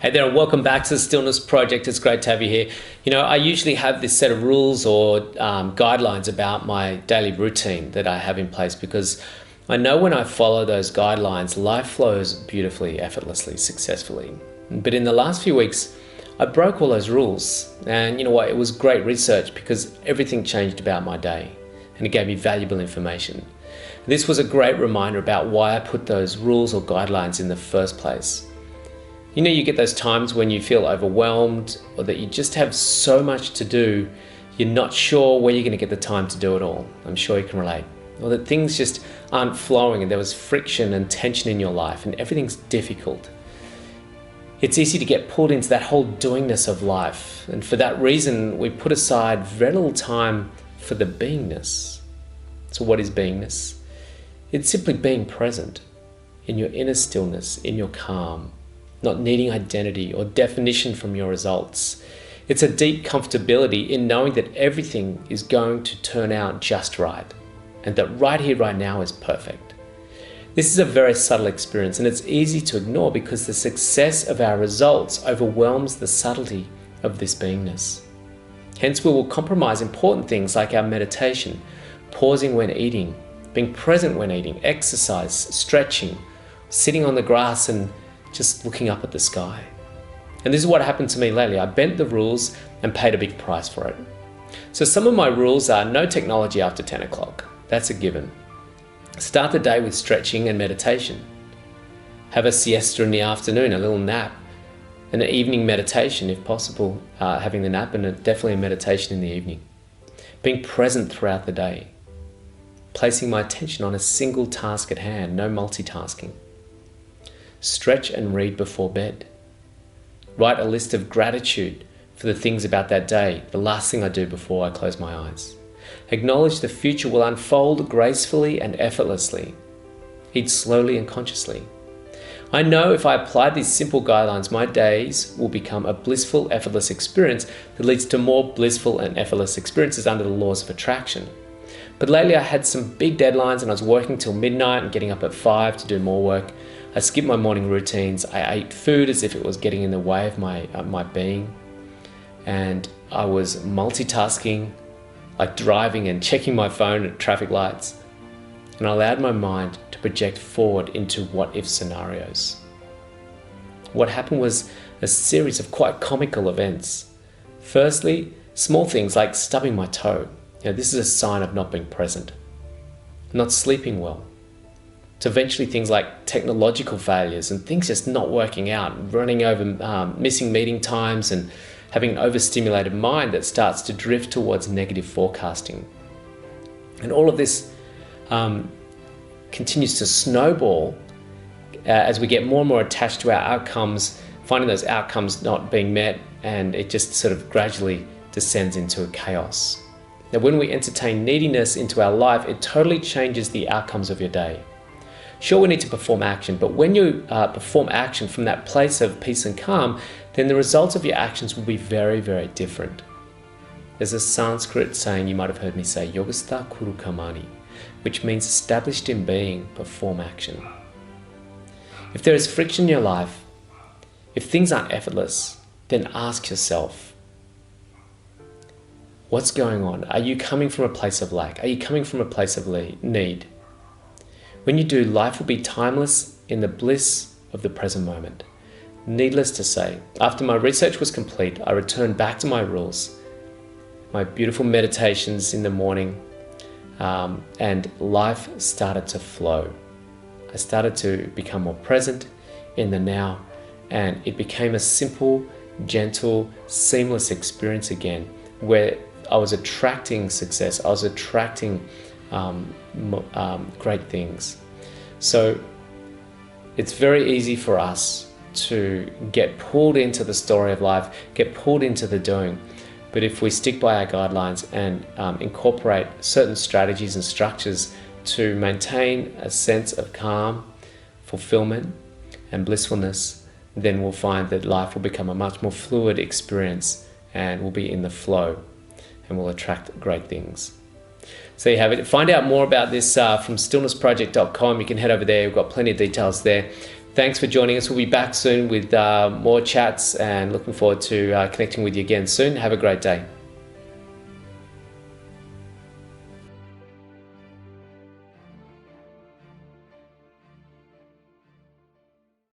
Hey there, and welcome back to the Stillness Project. It's great to have you here. You know, I usually have this set of rules or guidelines about my daily routine that I have in place because I know when I follow those guidelines, life flows beautifully, effortlessly, successfully. But in the last few weeks, I broke all those rules. And you know what? It was great research because everything changed about my day and it gave me valuable information. This was a great reminder about why I put those rules or guidelines in the first place. You know, you get those times when you feel overwhelmed or that you just have so much to do, you're not sure where you're going to get the time to do it all. I'm sure you can relate. Or that things just aren't flowing and there was friction and tension in your life and everything's difficult. It's easy to get pulled into that whole doingness of life. And for that reason, we put aside very little time for the beingness. So what is beingness? It's simply being present in your inner stillness, in your calm. Not needing identity or definition from your results. It's a deep comfortability in knowing that everything is going to turn out just right and that right here, right now is perfect. This is a very subtle experience and it's easy to ignore because the success of our results overwhelms the subtlety of this beingness. Hence, we will compromise important things like our meditation, pausing when eating, being present when eating, exercise, stretching, sitting on the grass and just looking up at the sky. And this is what happened to me lately. I bent the rules and paid a big price for it. So some of my rules are no technology after 10 o'clock. That's a given. Start the day with stretching and meditation. Have a siesta in the afternoon, a little nap, and an evening meditation if possible, having the nap and definitely a meditation in the evening. Being present throughout the day. Placing my attention on a single task at hand, no multitasking. Stretch and read before bed. Write a list of gratitude for the things about that day, the last thing I do before I close my eyes. Acknowledge the future will unfold gracefully and effortlessly. Eat slowly and consciously. I know if I apply these simple guidelines, my days will become a blissful, effortless experience that leads to more blissful and effortless experiences under the laws of attraction. But lately I had some big deadlines and I was working till midnight and getting up at 5 to do more work. I skipped my morning routines. I ate food as if it was getting in the way of my being. And I was multitasking, like driving and checking my phone at traffic lights. And I allowed my mind to project forward into what-if scenarios. What happened was a series of quite comical events. Firstly, small things like stubbing my toe. You know, this is a sign of not being present. Not sleeping well. To eventually things like technological failures and things just not working out, running over, missing meeting times and having an overstimulated mind that starts to drift towards negative forecasting. And all of this continues to snowball as we get more and more attached to our outcomes, finding those outcomes not being met, and it just sort of gradually descends into a chaos. Now, when we entertain neediness into our life, it totally changes the outcomes of your day. Sure, we need to perform action, but when you perform action from that place of peace and calm, then the results of your actions will be very, very different. There's a Sanskrit saying you might have heard me say, Yogastha Kuru Kamani, which means established in being, perform action. If there is friction in your life, if things aren't effortless, then ask yourself, what's going on? Are you coming from a place of lack? Are you coming from a place of need? When you do, life will be timeless in the bliss of the present moment. Needless to say, after my research was complete, I returned back to my rules, my beautiful meditations in the morning, and life started to flow. I started to become more present in the now, and it became a simple, gentle, seamless experience again, where I was attracting success, I was attracting great things. So it's very easy for us to get pulled into the story of life, get pulled into the doing. But if we stick by our guidelines and incorporate certain strategies and structures to maintain a sense of calm, fulfillment, and blissfulness, then we'll find that life will become a much more fluid experience and we'll be in the flow and we'll attract great things. So you have it. Find out more about this from stillnessproject.com. You can head over there. We've got plenty of details there. Thanks for joining us. We'll be back soon with more chats, and looking forward to connecting with you again soon. Have a great day.